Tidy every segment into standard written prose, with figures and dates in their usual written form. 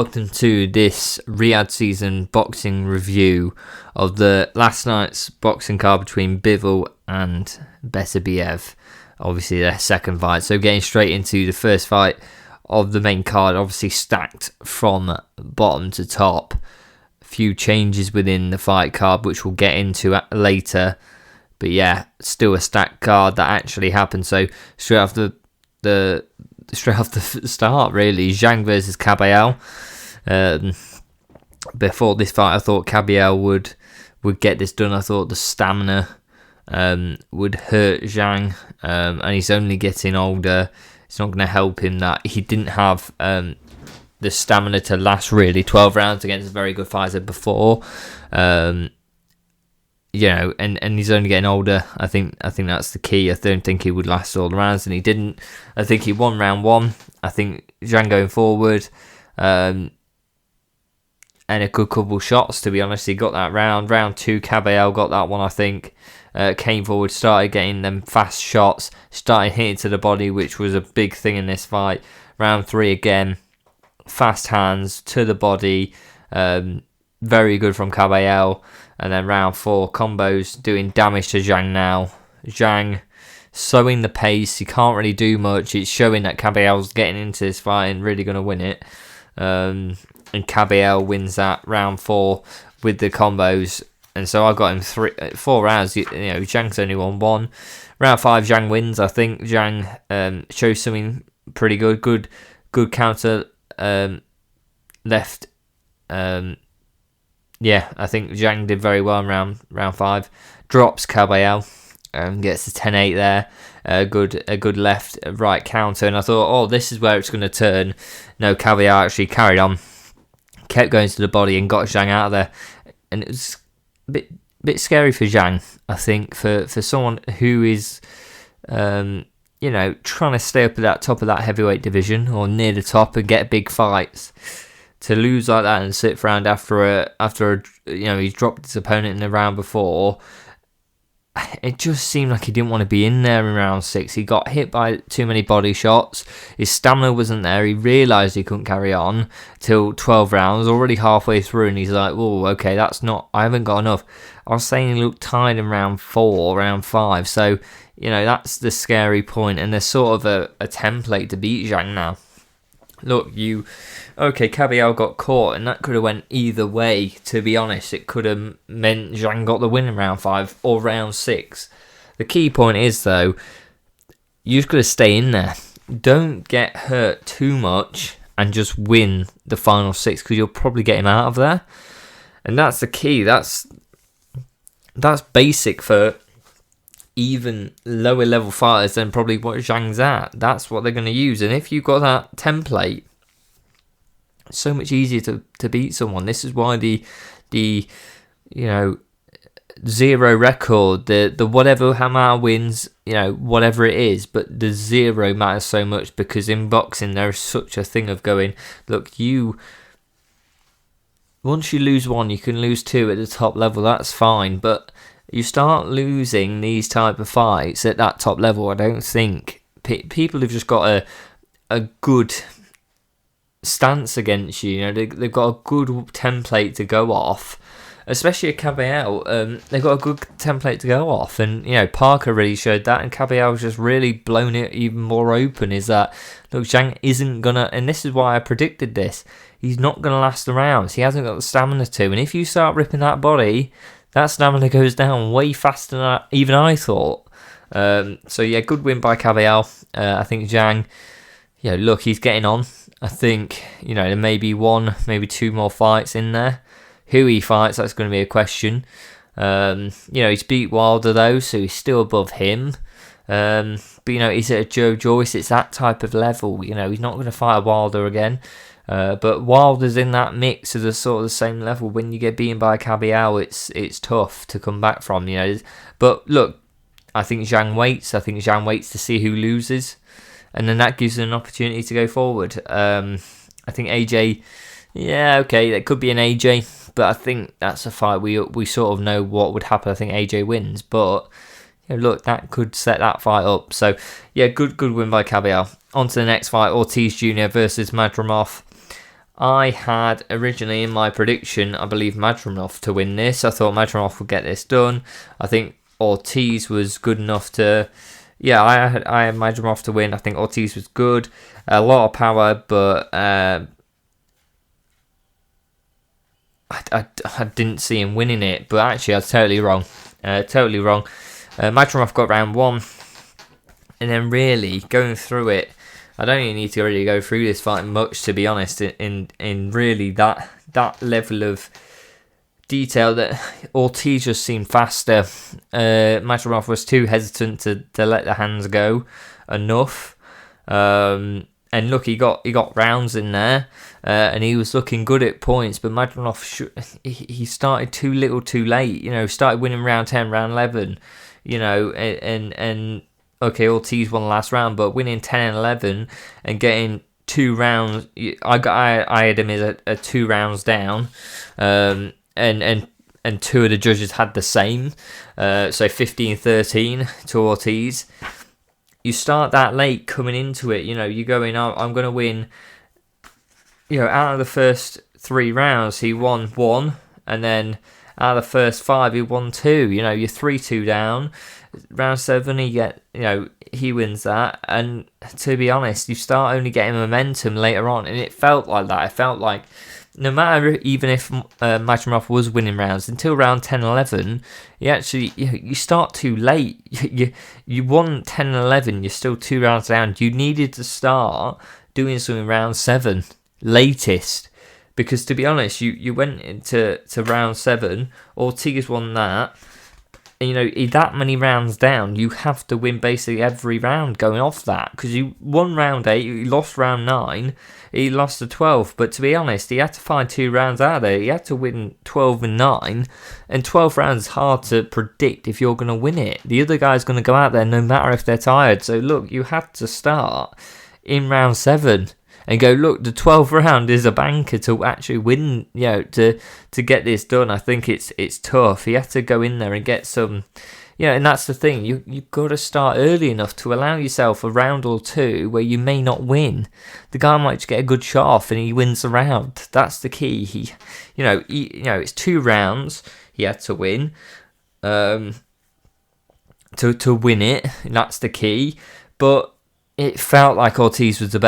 Welcome to this Riyadh season boxing review of the last night's boxing card between BIVOL and BETERBIEV. Obviously their second fight. So getting straight into the first fight of the main card, obviously stacked from bottom to top. A few changes within the fight card which we'll get into later. But yeah, still a stacked card that actually happened. So straight off the start, really, Zhang versus Caballero. Before this fight, I thought Caballero would get this done. I thought the stamina would hurt Zhang, and he's only getting older. It's not going to help him that he didn't have the stamina to last really 12 rounds against a very good fighter before. You know, and he's only getting older. I think that's the key. I don't think he would last all the rounds, and he didn't. I think he won round one. I think Zhang going forward, and a good couple shots, to be honest. He got that round. Round two, Caballero got that one, I think. Came forward, started getting them fast shots, started hitting to the body, which was a big thing in this fight. Round three again, fast hands to the body, very good from Caballero. And then round four, combos doing damage to Zhang now. Zhang slowing the pace. He can't really do much. It's showing that Caballero's getting into this fight and really going to win it. And Caballero wins that round four with the combos. And so I got him 4 rounds. You know, Zhang's only won one. Round five, Zhang wins. I think Zhang shows something pretty good. Good counter left. Yeah, I think Zhang did very well in round five. Drops Caballero, gets a 10-8 there. A good left, right counter, and I thought, oh, this is where it's going to turn. No, Caballero actually carried on, kept going to the body and got Zhang out of there, and it was a bit scary for Zhang. I think for someone who is, trying to stay up at that top of that heavyweight division or near the top and get big fights. To lose like that and sit round after he's dropped his opponent in the round before, it just seemed like he didn't want to be in there in round 6. He got hit by too many body shots. His stamina wasn't there. He realised he couldn't carry on till 12 rounds, already halfway through, and he's like, "Oh, okay, I haven't got enough." I was saying he looked tired in round 4, round 5. So that's the scary point, and there's sort of a template to beat Zhang now. Look, Caballero got caught, and that could have went either way, to be honest. It could have meant Zhang got the win in round 5 or round 6. The key point is, though, you just got to stay in there. Don't get hurt too much and just win the final 6, because you'll probably get him out of there. And that's the key. That's basic for even lower level fighters than probably what Zhang's at. That's what they're going to use. And if you've got that template, it's so much easier to beat someone. This is why the zero record, the whatever amount of wins, whatever it is, but the zero matters so much, because in boxing there is such a thing of going, look, once you lose one, you can lose 2 at the top level, that's fine, but you start losing these type of fights at that top level, I don't think people have just got a good stance against you. They've got a good template to go off, especially at Caballero. They've got a good template to go off, and Parker really showed that, and Caballero's just really blown it even more open. Is that, look, Zhang isn't gonna, and this is why I predicted this, he's not gonna last the rounds. He hasn't got the stamina to, and if you start ripping that body, that stamina goes down way faster than even I thought. So yeah, good win by Caballero. I think Zhang, look, he's getting on. I think, there may be 1, maybe 2 more fights in there. Who he fights, that's going to be a question. He's beat Wilder though, so he's still above him. But he's at a Joe Joyce. It's that type of level. He's not going to fight a Wilder again. But Wilder's in that mix of the sort of the same level. When you get beaten by Caballero, it's tough to come back from. But look, I think Zhang waits. I think Zhang waits to see who loses, and then that gives him an opportunity to go forward. I think AJ, that could be an AJ, but I think that's a fight we sort of know what would happen. I think AJ wins, but look, that could set that fight up. So yeah, good win by Caballero. On to the next fight, Ortiz Jr. versus Madrimov. I had originally in my prediction, I believe Madrimov to win this. I thought Madrimov would get this done. I think Ortiz was good enough to... Yeah, I had Madrimov to win. I think Ortiz was good. A lot of power, but I didn't see him winning it. But actually, I was totally wrong. Madrimov got round 1. And then really, going through it, I don't even need to really go through this fight much, to be honest, in really that level of detail. That Ortiz just seemed faster. Madrimov was too hesitant to let the hands go enough. And look, he got rounds in there, and he was looking good at points. But Madrimov, he started too little, too late. Started winning round 10, round 11. And okay, Ortiz won the last round, but winning 10 and 11 and getting 2 rounds, I had him as a 2 rounds down, and 2 of the judges had the same, so 15-13 to Ortiz. You start that late coming into it, you're going, I'm going to win, out of the first 3 rounds, he won 1, and then out of the first 5, he won 2, you're 3-2 down. Round 7, he wins that, and to be honest, you start only getting momentum later on, and it felt like that. It felt like no matter, even if Madrimov was winning rounds until round 10-11, you start too late. You won 10-11, you're still 2 rounds down. You needed to start doing something round 7 latest, because to be honest, you went into round 7. Ortiz won that. That many rounds down, you have to win basically every round going off that, because you won round 8, you lost round 9, he lost to 12. But to be honest, he had to find 2 rounds out of there. He had to win 12 and 9, and 12 rounds is hard to predict if you're going to win it. The other guy's going to go out there no matter if they're tired. So look, you have to start in round 7. And go, look, the 12th round is a banker to actually win, to get this done. I think it's tough. You have to go in there and get some, and that's the thing. You've got to start early enough to allow yourself a round or 2 where you may not win. The guy might just get a good shot off and he wins the round. That's the key. It's 2 rounds he had to win, to win it. And that's the key. But it felt like Ortiz was the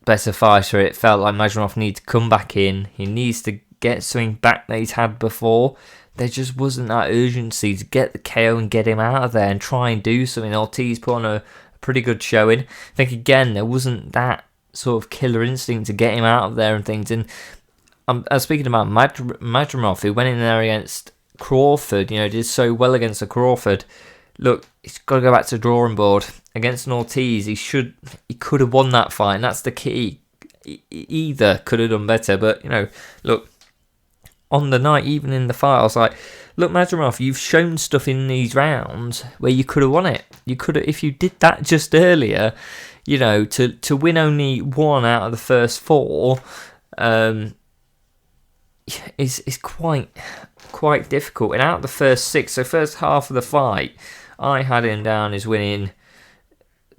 better fighter. It felt like Madrimov needs to come back in. He needs to get something back that he's had before. There just wasn't that urgency to get the KO and get him out of there and try and do something. Ortiz put on a pretty good showing. I think, again, there wasn't that sort of killer instinct to get him out of there and things. And I was speaking about Madrimov, who went in there against Crawford, did so well against the Crawford. Look, he's got to go back to the drawing board. Against an Ortiz, he could have won that fight, and that's the key. Either could have done better, but, look, on the night, even in the fight, I was like, look, Madrimov, you've shown stuff in these rounds where you could have won it. You could have, if you did that just earlier, to win only 1 out of the first 4, is quite difficult. And out of the first 6, so first half of the fight, I had him down as winning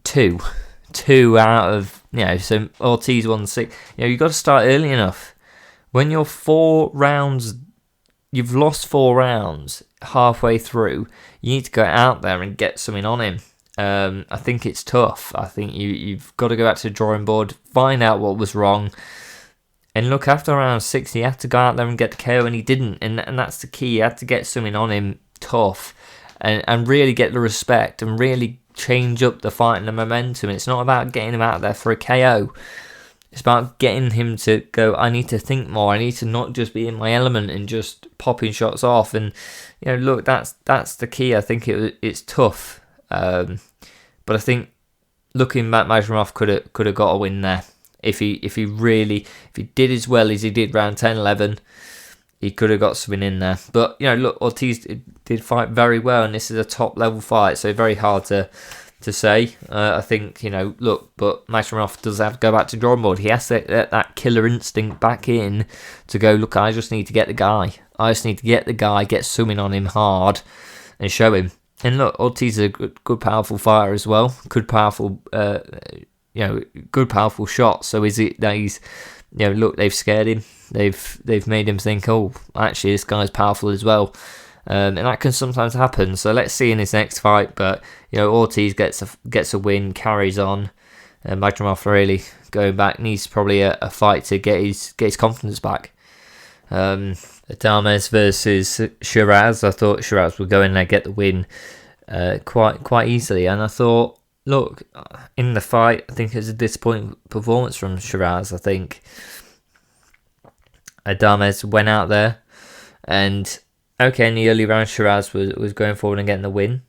2 out of, so Ortiz won 6. You've got to start early enough. When you're 4 rounds, you've lost 4 rounds halfway through, you need to go out there and get something on him. I think it's tough. I think you've got to go back to the drawing board, find out what was wrong. And look, after round 6, he had to go out there and get the KO, and he didn't. And that's the key. He had to get something on him tough and really get the respect and really change up the fight and the momentum. It's not about getting him out there for a KO. It's about getting him to go, I need to think more. I need to not just be in my element and just popping shots off. And, look, that's the key. I think it's tough. But I think looking back, Madrimov could have got a win there. If he did as well as he did round 10-11, he could have got something in there. But, look, Ortiz did fight very well, and this is a top-level fight, so very hard to say. I think, look, but Madrimov does have to go back to drawing board. He has to get that killer instinct back in to go, look, I just need to get the guy. Get something on him hard and show him. And look, Ortiz is a good powerful fighter as well. Good powerful shots. So is it that he's look, they've scared him. They've made him think, oh, actually this guy's powerful as well. And that can sometimes happen. So let's see in his next fight. But Ortiz gets a win, carries on. Magdaleno really going back, needs probably a fight to get his confidence back. Adames versus Shiraz. I thought Shiraz would go in there, get the win quite easily, and I thought, look, in the fight, I think it was a disappointing performance from Shiraz. I think Adames went out there, and okay, in the early round, Shiraz was going forward and getting the win.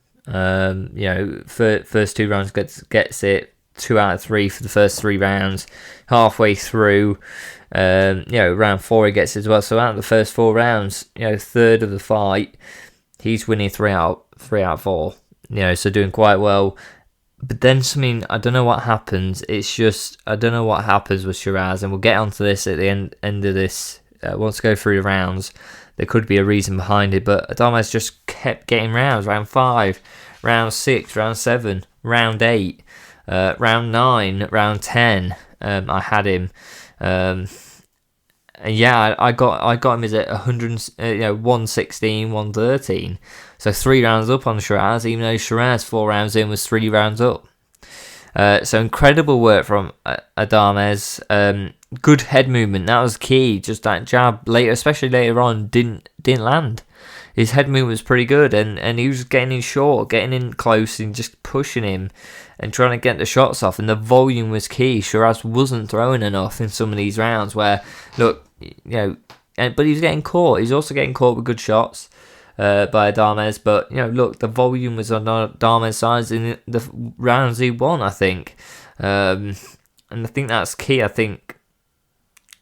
First 2 rounds gets it. 2 out of 3 for the first 3 rounds. Halfway through, round 4 he gets it as well. So out of the first 4 rounds, third of the fight, he's winning 3 out of 4. So doing quite well. But then something, I don't know what happens. It's just, I don't know what happens with Shiraz, and we'll get onto this at the end of this. Once we go through the rounds, there could be a reason behind it. But Adames just kept getting rounds. Round 5, round 6, round 7, round 8. Round 9, round 10, I had him. I got him as at 116, 113. So 3 rounds up on Shiraz, even though Shiraz 4 rounds in was 3 rounds up. So incredible work from Adames. Good head movement, that was key. Just that jab later, especially later on, didn't land. His head movement was pretty good, and he was getting in short, getting in close, and just pushing him and trying to get the shots off. And the volume was key. Shiraz wasn't throwing enough in some of these rounds where, look, but he was getting caught. He's also getting caught with good shots by Adames. But, look, the volume was on Adames' side in the rounds he won, I think. And I think that's key. I think,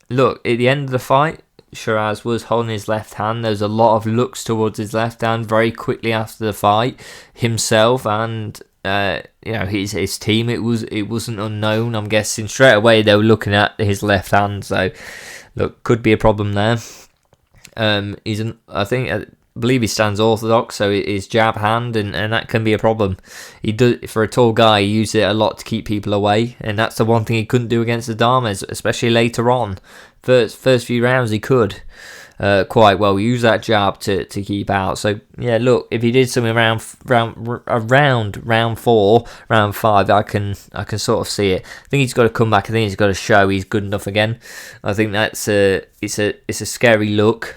look, at the end of the fight, Shiraz was holding his left hand. There was a lot of looks towards his left hand very quickly after the fight. Himself and his team, it wasn't unknown. I'm guessing straight away they were looking at his left hand. So look, could be a problem there. I believe he stands orthodox, so his jab hand, and that can be a problem. He does, for a tall guy, he uses it a lot to keep people away, and that's the one thing he couldn't do against Adames, especially later on. First few rounds he could quite well use that jab to keep out. So yeah, look, if he did something around round 4, round 5, I can sort of see it. I think he's got to come back. I think he's got to show he's good enough again. I think it's a scary look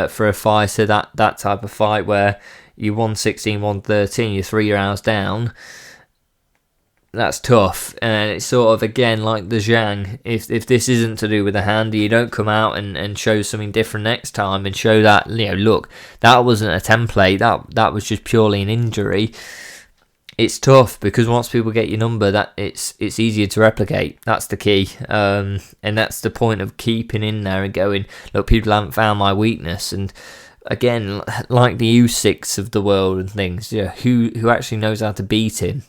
for a fighter, that type of fight where you 116, 113, you're 3 rounds down. That's tough, and it's sort of, again, like the Zhang. If this isn't to do with the hand, you don't come out and show something different next time and show that, look, that wasn't a template, that was just purely an injury. It's tough, because once people get your number, that it's easier to replicate. That's the key, and that's the point of keeping in there and going, look, people haven't found my weakness. And again, like the U6 of the world and things, who actually knows how to beat him?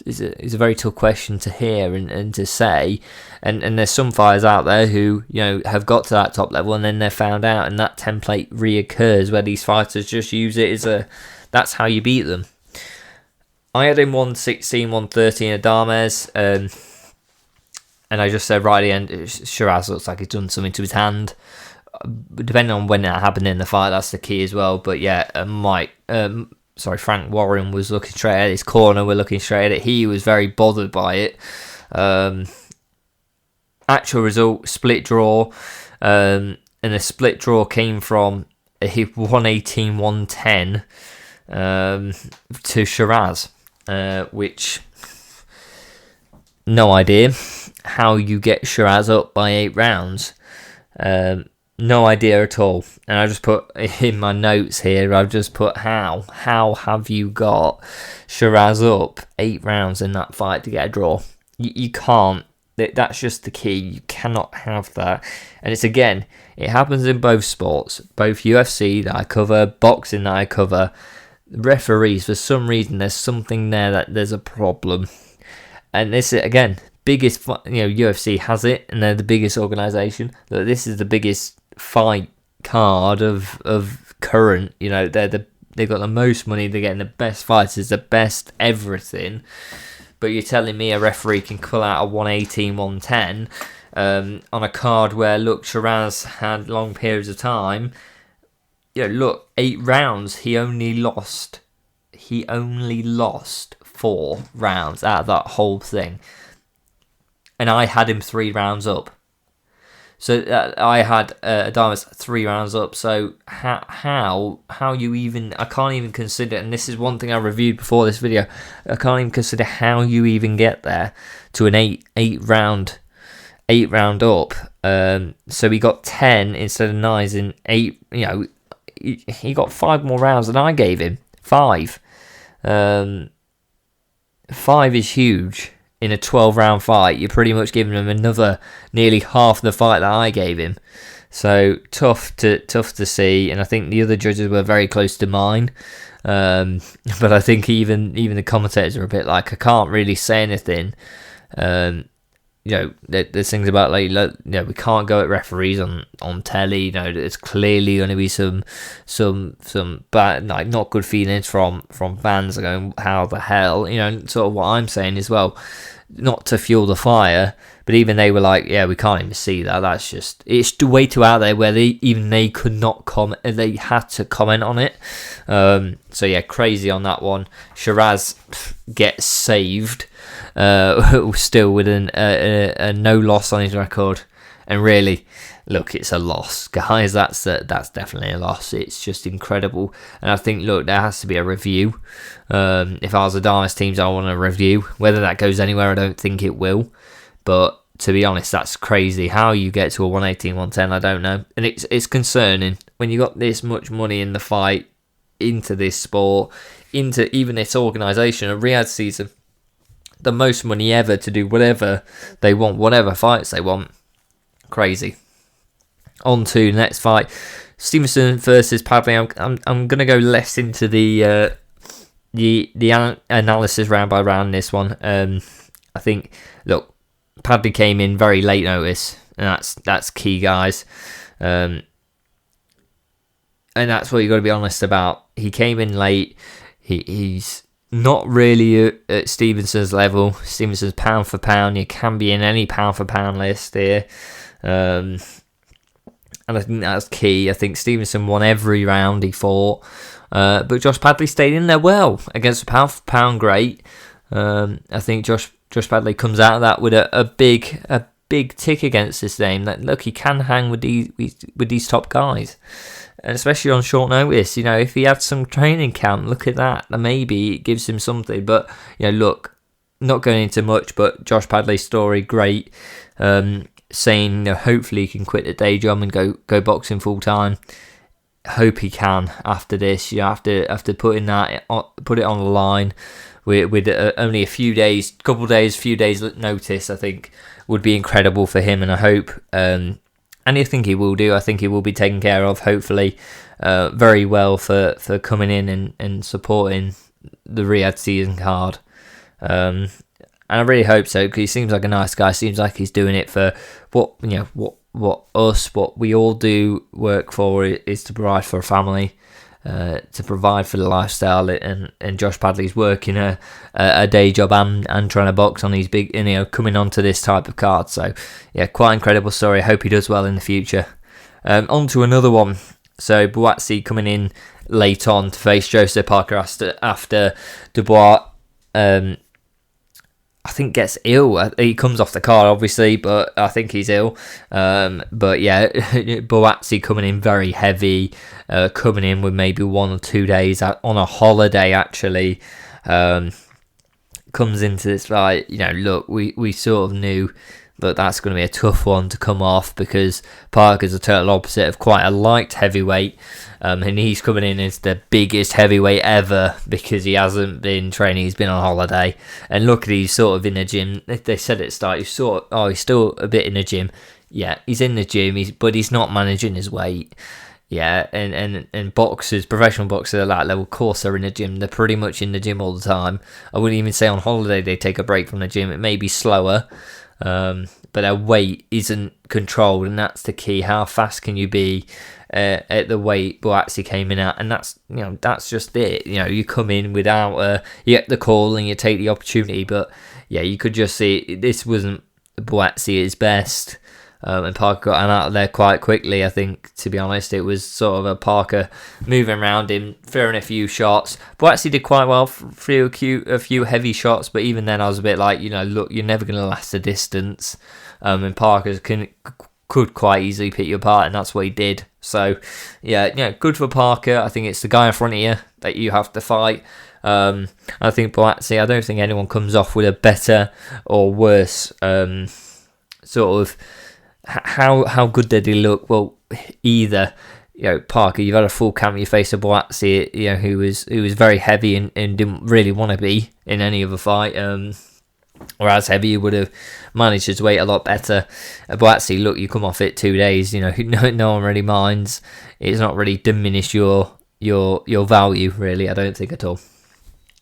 It's a very tough question to hear and to say, and there's some fighters out there who have got to that top level and then they're found out, and that template reoccurs where these fighters just use it that's how you beat them. I had him 116, 113 Adames, and I just said right at the end, Shiraz looks like he's done something to his hand. Depending on when that happened in the fight, that's the key as well. But yeah, Frank Warren was looking straight at his corner. We're looking straight at it. He was very bothered by it. Actual result, split draw. And the split draw came from a 118, 110 to Shiraz, which, no idea how you get Shiraz up by 8 rounds. No idea at all. And I just put in my notes here, I've just put how have you got Shiraz up 8 rounds in that fight to get a draw? You can't. That's just the key. You cannot have that. And it's, again, it happens in both sports, both UFC that I cover, boxing that I cover. Referees, for some reason, there's something there that there's a problem. And this is, again, biggest, UFC has it, and they're the biggest organisation. This is the biggest fight card of current. They've got the most money, they're getting the best fighters, the best everything. But you're telling me a referee can pull out a 118, 110 on a card where, look, Shiraz had long periods of time. Look, 8 rounds, he only lost 4 rounds out of that whole thing. And I had him 3 rounds up. So I had Adames 3 rounds up. So how you even... I can't even consider... And this is one thing I reviewed before this video. I can't even consider how you even get there to an 8 round up. So he got 10 instead of 9s in 8. He got 5 more rounds than I gave him. 5. 5 is huge. In a 12-round fight, you're pretty much giving him another nearly half the fight that I gave him. So tough to see, and I think the other judges were very close to mine. But I think even the commentators are a bit like, I can't really say anything. There's things about we can't go at referees on telly. There's clearly going to be some bad, not good feelings from fans going, how the hell, sort of what I'm saying as well, not to fuel the fire. But even they were like, yeah, we can't even see that. That's just, it's way too out there where they could not comment. They had to comment on it. So yeah, crazy on that one. Shiraz gets saved. Still with a no loss on his record, and really, look, it's a loss, guys. That's definitely a loss. It's just incredible, and I think, look, there has to be a review. If I was a Adames teams, I want a review. Whether that goes anywhere, I don't think it will. But to be honest, that's crazy. How you get to a 118, 110, I don't know, and it's concerning when you got this much money in the fight, into this sport, into even this organisation, a Riyadh season. The most money ever to do whatever they want, whatever fights they want. Crazy. On to the next fight, Stevenson versus Padley. I'm gonna go less into the analysis round by round. This one, I think. Look, Padley came in very late notice, and that's key, guys. And that's what you got to be honest about. He came in late. He's not really at Stevenson's level. Stevenson's pound for pound. You can be in any pound for pound list here. And I think that's key. I think Stevenson won every round he fought. But Josh Padley stayed in there well against a pound for pound great. I think Josh Padley comes out of that with a big tick against his name. That, look, he can hang with these top guys. And especially on short notice, if he had some training camp, look at that. Maybe it gives him something. But, look, not going into much, but Josh Padley's story, great. Saying, hopefully he can quit the day job and go boxing full time. Hope he can after this. After put it on the line with only a few days notice, I think would be incredible for him. And I hope... and I think he will do. I think he will be taken care of, hopefully, very well for coming in and supporting the Riyadh season card. And I really hope so, because he seems like a nice guy. Seems like he's doing it for what we all do work for, is to provide for a family, to provide for the lifestyle. And Josh Padley's working a day job and trying to box on these big, coming onto this type of card. So yeah, quite incredible story. I hope he does well in the future. On to another one. So Buatsi coming in late on to face Joseph Parker after Dubois I think gets ill. He comes off the card, obviously, but I think he's ill. But yeah, Buatsi coming in very heavy, coming in with maybe 1 or 2 days on a holiday, actually. Comes into this fight, look, we sort of knew that that's going to be a tough one to come off, because Parker's a total opposite of quite a light heavyweight, and he's coming in as the biggest heavyweight ever because he hasn't been training, he's been on holiday. And look, he's sort of in the gym. They said at the start, he's still a bit in the gym. Yeah, he's in the gym, but he's not managing his weight. Yeah, and boxers, professional boxers at that level, of course they're in the gym. They're pretty much in the gym all the time. I wouldn't even say on holiday they take a break from the gym. It may be slower, but their weight isn't controlled, and that's the key. How fast can you be at the weight Buatsi came in at? And that's just it. You come in without you get the call and you take the opportunity. But yeah, you could just see this wasn't Boatsy his best. And Parker got him out of there quite quickly, I think, to be honest. It was sort of a Parker moving around him, throwing a few shots. Boatsy did quite well, threw a few heavy shots, but even then I was a bit like, look, you're never going to last the distance. And Parker could quite easily pick you apart, and that's what he did. So, yeah, good for Parker. I think it's the guy in front of you that you have to fight. I think Boatsy, I don't think anyone comes off with a better or worse sort of... How good did he look? Well, either Parker, you've had a full camp in your face of Boatsy, who was very heavy and didn't really want to be in any other fight. Whereas heavy, you would have managed his weight a lot better. Boatsy, look, you come off it 2 days. No one really minds. It's not really diminished your value, really. I don't think at all.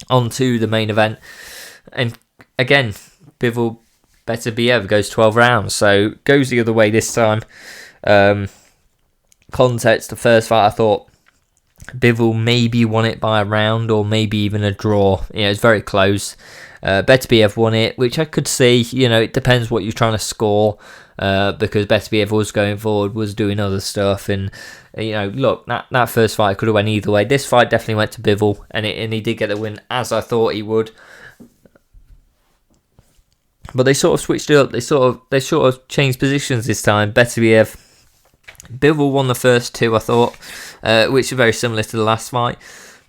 On to the main event, and again, BIVOL Beterbiev goes 12 rounds, so goes the other way this time. Context, the first fight, I thought BIVOL maybe won it by a round or maybe even a draw. It's very close. Beterbiev won it, which I could see. It depends what you're trying to score, because Beterbiev was going forward, was doing other stuff, and look, that first fight could have went either way. This fight definitely went to BIVOL, and he did get the win, as I thought he would. But they sort of switched it up. They sort of changed positions this time. BIVOL won the first 2, I thought, which are very similar to the last fight.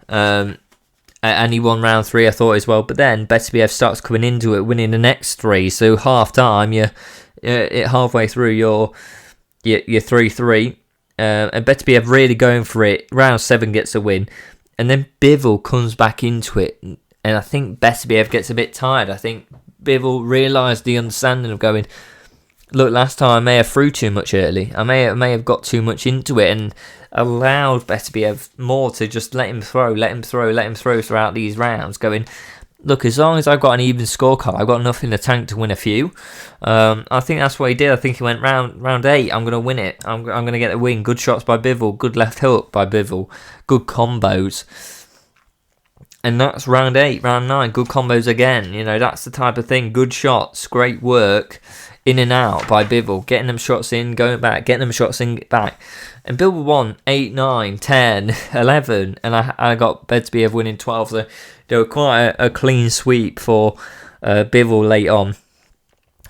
And he won round 3, I thought, as well. But then Beterbiev starts coming into it, winning the next 3. So half time, you're halfway through your 3-3, and Beterbiev really going for it. Round 7 gets a win, and then BIVOL comes back into it, and I think Beterbiev gets a bit tired. I think BIVOL realised the understanding of going, look, last time I may have threw too much early. I may have got too much into it and allowed Beterbiev more to just let him throw throughout these rounds, going, look, as long as I've got an even scorecard, I've got enough in the tank to win a few. I think that's what he did. I think he went round 8, I'm going to win it. I'm going to get the win. Good shots by BIVOL, good left hook by BIVOL, good combos. And that's round 8, round 9, good combos again. That's the type of thing. Good shots, great work, in and out by BIVOL. Getting them shots in, going back, getting them shots in, back. And BIVOL won 8, 9, 10, 11. And I got Beterbiev winning 12. So they were quite a clean sweep for BIVOL late on.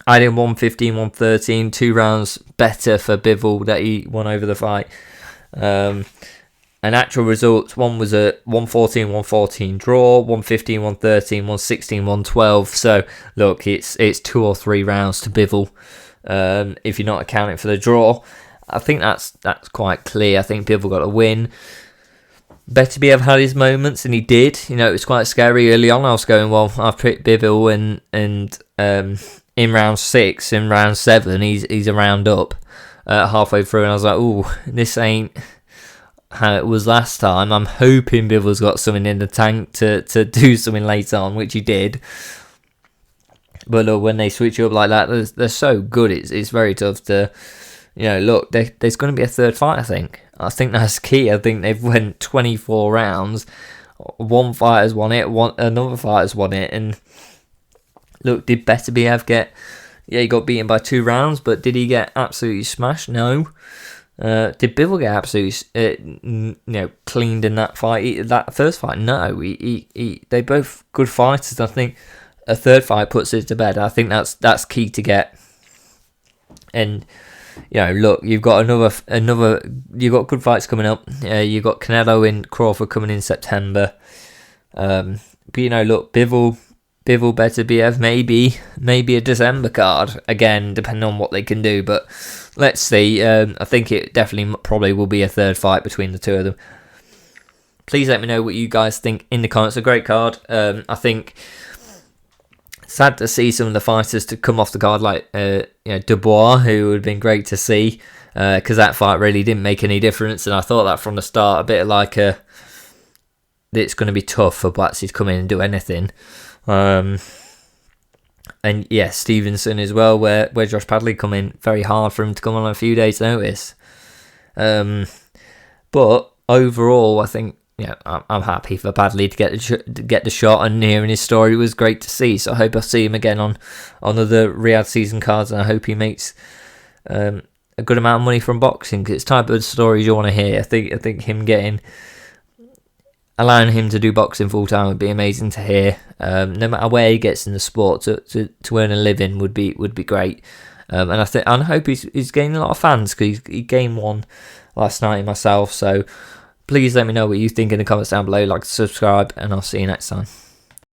I did 115, 113, 2 rounds better for BIVOL that he won over the fight. And actual results, one was a 114, 114 draw, 115, 113, 116, 112. So, look, it's 2 or 3 rounds to BIVOL, if you're not accounting for the draw. I think that's quite clear. I think BIVOL got a win. Beterbiev had his moments, and he did. It was quite scary early on. I was going, well, I've picked BIVOL, and in round 6, in round 7, he's a round up halfway through, and I was like, ooh, this ain't how it was last time. I'm hoping BIVOL's got something in the tank to do something later on, which he did. But look, when they switch up like that, they're so good. It's very tough to, look, there's going to be a third fight, I think. I think that's key. I think they've went 24 rounds. One fighter's won it, another fighter's won it. And look, did Beterbiev get... Yeah, he got beaten by 2 rounds, but did he get absolutely smashed? No. Did BIVOL get absolutely cleaned in that fight? That first fight? No. They both good fighters. I think a third fight puts it to bed. I think that's key to get. And look, you've got another. You've got good fights coming up. You've got Canelo and Crawford coming in September. But look, BIVOL Beterbiev, maybe a December card again, depending on what they can do. But let's see. I think it definitely probably will be a third fight between the two of them. Please let me know what you guys think in the comments. A great card. I think sad to see some of the fighters to come off the card, like Dubois, who would have been great to see, because that fight really didn't make any difference. And I thought that from the start, a bit like it's going to be tough for Boatsy to come in and do anything. And yeah, Stevenson as well, where Josh Padley come in, very hard for him to come on a few days' notice. But overall, I think yeah, I'm happy for Badley to get the shot, and hearing his story was great to see. So I hope I see him again on other Riyadh season cards, and I hope he makes a good amount of money from boxing, because it's type of stories you want to hear. I think him allowing him to do boxing full time would be amazing to hear. No matter where he gets in the sport, to earn a living would be great. And I hope he's gaining a lot of fans, because he gained one last night myself. So please let me know what you think in the comments down below. Like, subscribe, and I'll see you next time.